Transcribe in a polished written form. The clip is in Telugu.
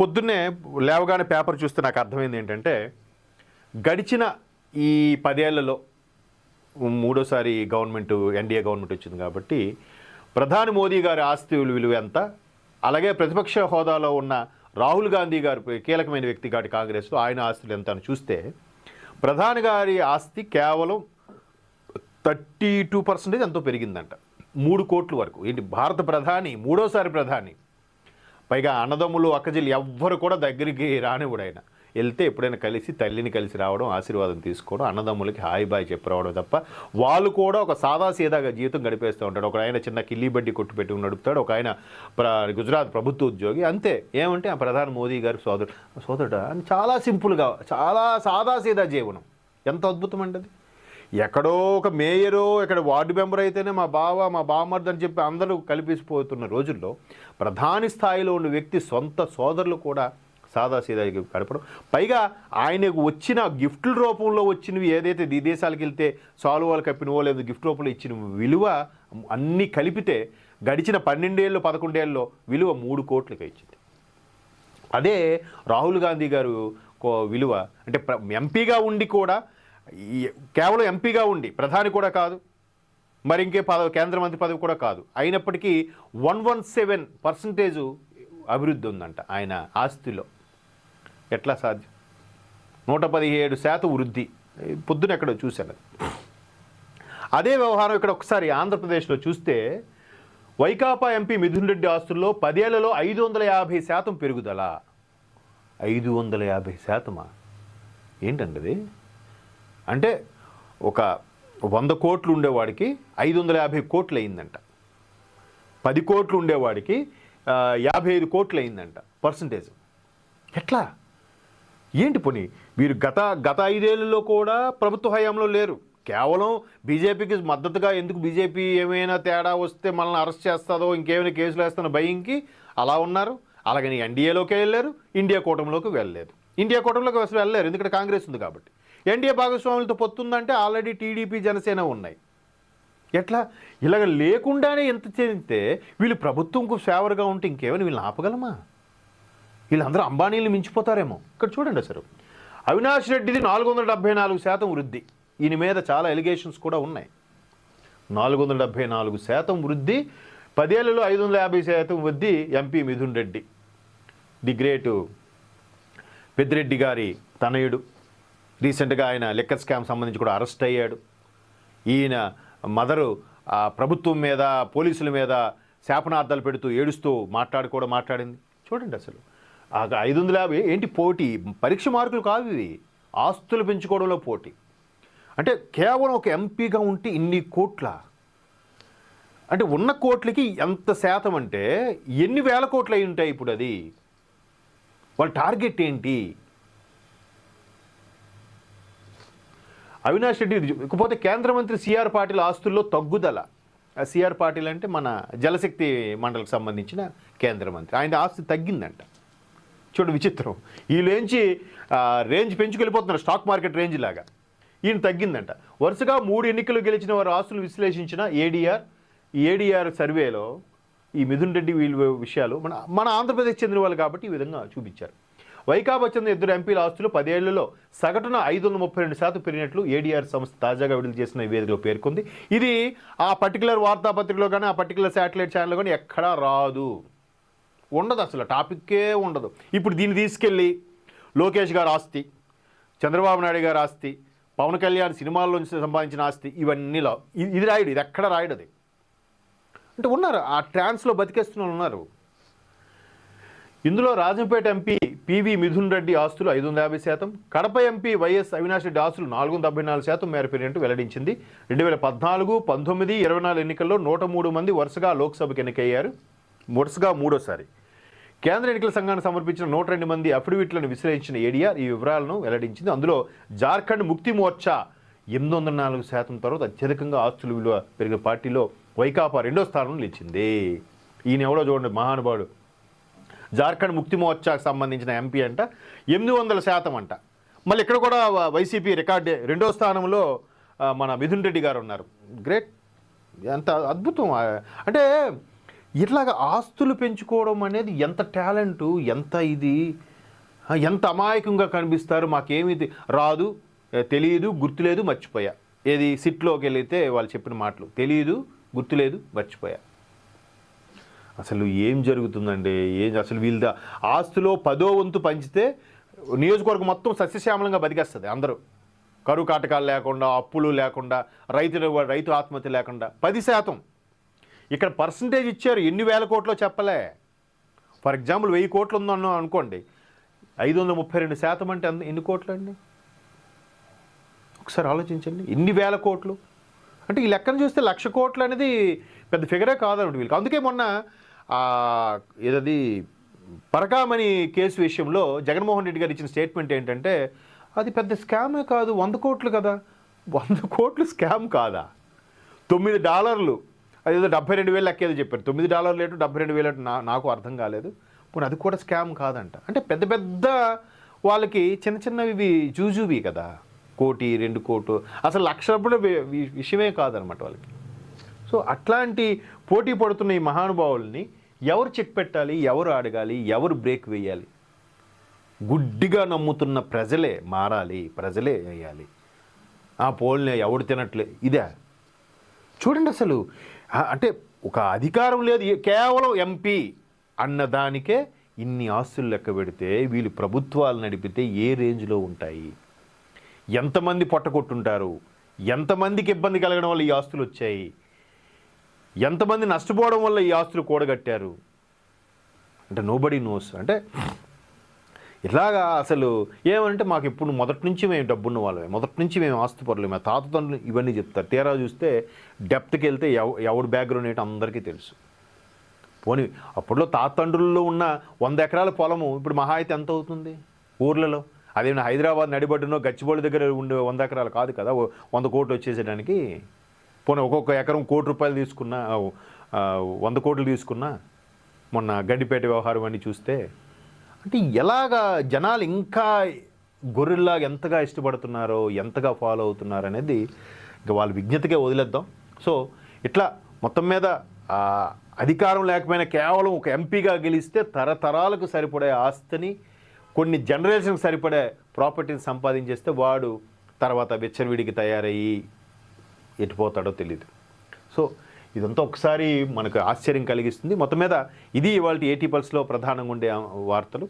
పొద్దున్నే లేవగానే పేపర్ చూస్తే నాకు అర్థమైంది ఏంటంటే, గడిచిన ఈ 10 ఏళ్లలో మూడోసారి ఎన్డీఏ గవర్నమెంట్ వచ్చింది కాబట్టి ప్రధాని మోదీ గారి ఆస్తి విలువ ఎంత, అలాగే ప్రతిపక్ష హోదాలో ఉన్న రాహుల్ గాంధీ గారు కీలకమైన వ్యక్తి కాబట్టి కాంగ్రెస్లో ఆయన ఆస్తులు ఎంత అని చూస్తే ప్రధాని గారి ఆస్తి కేవలం 32% ఎంతో పెరిగిందంట. 3 కోట్ల వరకు. ఏంటి, భారత ప్రధాని, మూడోసారి ప్రధాని, పైగా అన్నదమ్ములు అక్కజల్లు ఎవ్వరు కూడా దగ్గరికి రానివ్వడు. ఆయన వెళ్తే ఎప్పుడైనా కలిసి తల్లిని కలిసి రావడం, ఆశీర్వాదం తీసుకోవడం, అన్నదమ్ములకి హాయ్ బాయ్ చెప్పి రావడం తప్ప వాళ్ళు కూడా ఒక సాదాసీదాగా జీవితం గడిపేస్తూ ఉంటాడు. ఒక ఆయన చిన్న కిల్లీ బడ్డీ కొట్టు పెట్టుకుని నడుపుతాడు, ఒక ఆయన గుజరాత్ ప్రభుత్వ ఉద్యోగి, అంతే. ఏమంటే ఆ ప్రధాని మోదీ గారి సోదరుడు అని చాలా సింపుల్గా, చాలా సాదాసీదా జీవనం. ఎంత అద్భుతం అండి అది. ఎక్కడో ఒక మేయరో ఇక్కడ వార్డు మెంబర్ అయితేనే మా బావ మా బామ్మర్ది అని చెప్పి అందరూ కలిపిసిపోతున్న రోజుల్లో ప్రధాని స్థాయిలో ఉన్న వ్యక్తి సొంత సోదరులు కూడా సాదాసీదా గడపడం, పైగా ఆయనకు వచ్చిన గిఫ్ట్ల రూపంలో వచ్చినవి ఏదైతే విదేశాలకు వెళ్తే సాల్వాలు కప్పినవో లేదా గిఫ్ట్ రూపంలో ఇచ్చిన విలువ అన్నీ కలిపితే గడిచిన 12 ఏళ్ళు 11 ఏళ్ళలో విలువ 3 కోట్లకి ఇచ్చింది. అదే రాహుల్ గాంధీ గారు విలువ అంటే ఎంపీగా ఉండి కూడా, కేవలం ఎంపీగా ఉండి ప్రధాని కూడా కాదు, మరి ఇంకే కేంద్ర మంత్రి పదవి కూడా కాదు, అయినప్పటికీ 117% అభివృద్ధి ఉందంట ఆయన ఆస్తిలో. ఎట్లా సాధ్యం? 117% వృద్ధి. పొద్దున ఎక్కడో చూశాను. అదే వ్యవహారం ఇక్కడ ఒకసారి ఆంధ్రప్రదేశ్లో చూస్తే వైకాపా ఎంపీ మిథున్ రెడ్డి ఆస్తుల్లో 10 ఏళ్లలో 550% పెరుగుదల. 550%? ఏంటండి అది? అంటే ఒక 100 కోట్లు ఉండేవాడికి 550 కోట్లు అయిందంట. 10 కోట్లు ఉండేవాడికి 55 కోట్లు అయిందంట పర్సంటేజ్. ఎట్లా? ఏంటి పోనీ వీరు గత 5 ఏళ్ళలో కూడా ప్రభుత్వ హయాంలో లేరు, కేవలం బీజేపీకి మద్దతుగా, ఎందుకు బీజేపీ ఏమైనా తేడా వస్తే మనల్ని అరెస్ట్ చేస్తుందో ఇంకేమైనా కేసులు వేస్తున్న భయంకి అలా ఉన్నారు. అలాగని ఎన్డీఏలోకి వెళ్ళారు, ఇండియా కూటమిలోకి వెళ్ళలేదు. ఇండియా కూటమిలోకి అసలు వెళ్ళలేరు, ఎందుకంటే కాంగ్రెస్ ఉంది కాబట్టి. ఎన్డీఏ భాగస్వాములతో పొత్తుందంటే ఆల్రెడీ టీడీపీ జనసేన ఉన్నాయి. ఎట్లా? ఇలాగ లేకుండానే ఎంత చేస్తే వీళ్ళు ప్రభుత్వంకు ఫేవర్గా ఉంటే ఇంకేమైనా వీళ్ళని ఆపగలమా? వీళ్ళందరూ అంబానీలు మించిపోతారేమో. ఇక్కడ చూడండి అసలు అవినాష్ రెడ్డిది 474% వృద్ధి. ఈయన మీద చాలా ఎలిగేషన్స్ కూడా ఉన్నాయి. 474% వృద్ధి, 10 ఏళ్లలో 550% వృద్ధి. MP Mithun Reddy, the great Peddireddy గారి తనయుడు, రీసెంట్గా ఆయన లిక్కర్ స్కామ్ సంబంధించి కూడా అరెస్ట్ అయ్యాడు. ఈయన మదరు ప్రభుత్వం మీద, పోలీసుల మీద శాపనార్థాలు పెడుతూ ఏడుస్తూ మాట్లాడింది. చూడండి అసలు 550 ఏంటి పోటీ? పరీక్ష మార్కులు కాదు ఇవి, ఆస్తులు పెంచుకోవడంలో పోటీ. అంటే కేవలం ఒక ఎంపీగా ఉంటే ఇన్ని కోట్ల, అంటే ఉన్న కోట్లకి ఎంత శాతం అంటే ఎన్ని వేల కోట్లు అయి ఉంటాయి ఇప్పుడు? అది వాళ్ళ టార్గెట్ ఏంటి? అవినాష్ రెడ్డి. ఇకపోతే కేంద్ర మంత్రి సిఆర్ పాటిల్ ఆస్తుల్లో తగ్గుదల. సిఆర్ పాటిల్ అంటే మన జలశక్తి మండలికి సంబంధించిన కేంద్ర మంత్రి, ఆయన ఆస్తి తగ్గిందంట. చూడండి విచిత్రం, వీళ్ళేంచి రేంజ్ పెంచుకెళ్ళిపోతున్నారు, స్టాక్ మార్కెట్ రేంజ్ లాగా. ఈయన తగ్గిందంట. వరుసగా 3 ఎన్నికలు గెలిచిన వారు ఆస్తులు విశ్లేషించిన ఏడీఆర్ సర్వేలో ఈ మిథున్ రెడ్డి వీళ్ళ విషయాలు మన ఆంధ్రప్రదేశ్ చెందిన వాళ్ళు కాబట్టి ఈ విధంగా చూపించారు. వైకాపా చెందిన 2 ఎంపీల ఆస్తులు 10 ఏళ్లలో సగటున 532% పెరిగినట్లు ఏడీఆర్ సంస్థ తాజాగా విడుదల చేసిన నివేదికలో పేర్కొంది. ఇది ఆ పర్టికులర్ వార్తాపత్రికలో కానీ, ఆ పర్టికులర్ శాటిలైట్ ఛానల్లో కానీ ఎక్కడా రాదు, ఉండదు, అసలు టాపిక్కే ఉండదు. ఇప్పుడు దీన్ని తీసుకెళ్ళి లోకేష్ గారి ఆస్తి, చంద్రబాబు నాయుడు గారి ఆస్తి, పవన్ కళ్యాణ్ సినిమాల్లోంచి సంపాదించిన ఆస్తి, ఇవన్నీ ఇది రాయడు, ఇది ఎక్కడ రాయడు. అది అంటే ఉన్నారు, ఆ ట్రాన్స్లో బతికేస్తున్న ఉన్నారు. ఇందులో రాజంపేట ఎంపీ పివి మిథున్ రెడ్డి ఆస్తులు 550%, కడప ఎంపీ వైఎస్ అవినాష్ రెడ్డి ఆస్తులు 474% మేర పెరిగినట్టు వెల్లడించింది. 2014, 19, 24 ఎన్నికల్లో 103 మంది వరుసగా లోక్సభకు ఎన్నికయ్యారు, వరుసగా మూడోసారి. కేంద్ర ఎన్నికల సంఘానికి సమర్పించిన 102 మంది అఫిడవిట్లను విశ్లేషించిన ఏడీఆర్ ఈ వివరాలను వెల్లడించింది. అందులో జార్ఖండ్ ముక్తి మోర్చా 804% తర్వాత అత్యధికంగా ఆస్తుల విలువ పెరిగిన పార్టీలో వైకాపా 2వ స్థానంలో నిలిచింది. ఈయన ఎవడో చూడండి, మహానుభావుడు. జార్ఖండ్ ముక్తి మోర్చాకు సంబంధించిన ఎంపీ అంట 800% అంట. మళ్ళీ ఇక్కడ కూడా వైసీపీ రికార్డే, 2వ స్థానంలో మన మిథున్ రెడ్డి గారు ఉన్నారు. గ్రేట్, ఎంత అద్భుతం. అంటే ఇట్లాగా ఆస్తులు పెంచుకోవడం అనేది ఎంత టాలెంటు, ఎంత ఇది, ఎంత అమాయకంగా కనిపిస్తారు. మాకేమీ రాదు, తెలియదు, గుర్తులేదు, మర్చిపోయా. ఏది సిట్లోకి వెళితే వాళ్ళు చెప్పిన మాటలు, తెలియదు, గుర్తులేదు, మర్చిపోయా. అసలు ఏం జరుగుతుందండి? అసలు వీళ్ళ ఆస్తిలో 10వ వంతు పంచితే నియోజకవర్గం మొత్తం సస్యశ్యామలంగా బతికేస్తుంది. అందరూ కరువు కాటకాలు లేకుండా, అప్పులు లేకుండా, రైతు ఆత్మహత్య లేకుండా. 10%. ఇక్కడ పర్సంటేజ్ ఇచ్చారు, ఎన్ని వేల కోట్లో చెప్పలే. ఫర్ ఎగ్జాంపుల్ 1000 కోట్లు ఉందన్నా అనుకోండి, 532% అంటే ఎన్ని కోట్లు అండి? ఒకసారి ఆలోచించండి, ఎన్ని వేల కోట్లు అంటే. ఈ లెక్కను చూస్తే 1,00,000 కోట్లు అనేది పెద్ద ఫిగరే కాదన్నట్టు వీళ్ళకి. అందుకే మొన్న ఏదది పరకామణి కేసు విషయంలో జగన్మోహన్ రెడ్డి గారు ఇచ్చిన స్టేట్మెంట్ ఏంటంటే, అది పెద్ద స్కామే కాదు, 100 కోట్లు కదా. 100 కోట్లు స్కామ్ కాదా? $9 అదేదో 72,000 లెక్కేదో చెప్పారు. $9 లేటు, 72,000 నాకు అర్థం కాలేదు. పోనీ అది కూడా స్కామ్ కాదంట. అంటే పెద్ద పెద్ద వాళ్ళకి చిన్న చిన్నవి జూజూబీ కదా. 1 కోటి 2 కోట్లు అసలు లక్షప్పుడు విషయమే కాదనమాట వాళ్ళకి. సో అట్లాంటి పోటీ పడుతున్న ఈ మహానుభావుల్ని ఎవరు చెక్ పెట్టాలి, ఎవరు అడగాలి, ఎవరు బ్రేక్ వేయాలి? గుడ్డిగా నమ్ముతున్న ప్రజలే మారాలి, ప్రజలే వేయాలి. ఆ పోల్ని ఎవడు తినట్లే ఇదే చూడండి. అసలు అంటే ఒక అధికారం లేదు, కేవలం ఎంపీ అన్నదానికే ఇన్ని ఆస్తులు లెక్క పెడితే వీళ్ళు ప్రభుత్వాలు నడిపితే ఏ రేంజ్లో ఉంటాయి? ఎంతమంది పొట్టగొట్టుంటారు? ఎంతమందికి ఇబ్బంది కలగడం వల్ల ఈ ఆస్తులు వచ్చాయి? ఎంతమంది నష్టపోవడం వల్ల ఈ ఆస్తులు కూడగట్టారు? అంటే నోబడీ నోస్. అంటే ఇట్లాగా అసలు ఏమంటే మాకు ఇప్పుడు మొదటి నుంచి మేము డబ్బున్న వాళ్ళమే, మొదటి నుంచి మేము ఆస్తిపరులు, మా తాత తండ్రులు ఇవన్నీ చెప్తారు. తీరా చూస్తే డెప్త్కి వెళ్తే ఎవడు బ్యాక్గ్రౌండ్ ఏంటో అందరికీ తెలుసు. పోనీ అప్పట్లో తాత తండ్రుల్లో ఉన్న 100 ఎకరాల పొలము ఇప్పుడు మహా అయితే ఎంత అవుతుంది ఊర్లలో? అదేమన్నా హైదరాబాద్ నడిబడ్డునో గచ్చిబౌలి దగ్గర ఉండే 100 ఎకరాలు కాదు కదా 100 కోట్లు వచ్చేసేయడానికి. పోనీ ఒక్కొక్క ఎకరం ₹1,00,00,000 తీసుకున్నా, 100 కోట్లు తీసుకున్నా, మొన్న గడ్డిపేట వ్యవహారం అని చూస్తే, అంటే ఎలాగా జనాలు ఇంకా గొర్రెల్లాగా ఎంతగా ఇష్టపడుతున్నారో, ఎంతగా ఫాలో అవుతున్నారో అనేది ఇంకా వాళ్ళ విజ్ఞతకే వదిలేద్దాం. సో ఇట్లా మొత్తం మీద అధికారం లేకపోయినా కేవలం ఒక ఎంపీగా గెలిస్తే తరతరాలకు సరిపడే ఆస్తిని, కొన్ని జనరేషన్కి సరిపడే ప్రాపర్టీని సంపాదించేస్తే వాడు తర్వాత విచ్చలవిడికి తయారయ్యి ఎటుపోతాడో తెలియదు. సో ఇదంతా ఒకసారి మనకు ఆశ్చర్యం కలిగిస్తుంది. మొత్తం మీద ఇది ఇవాళ 80 పల్స్లో ప్రధానంగా ఉండే వార్తలు.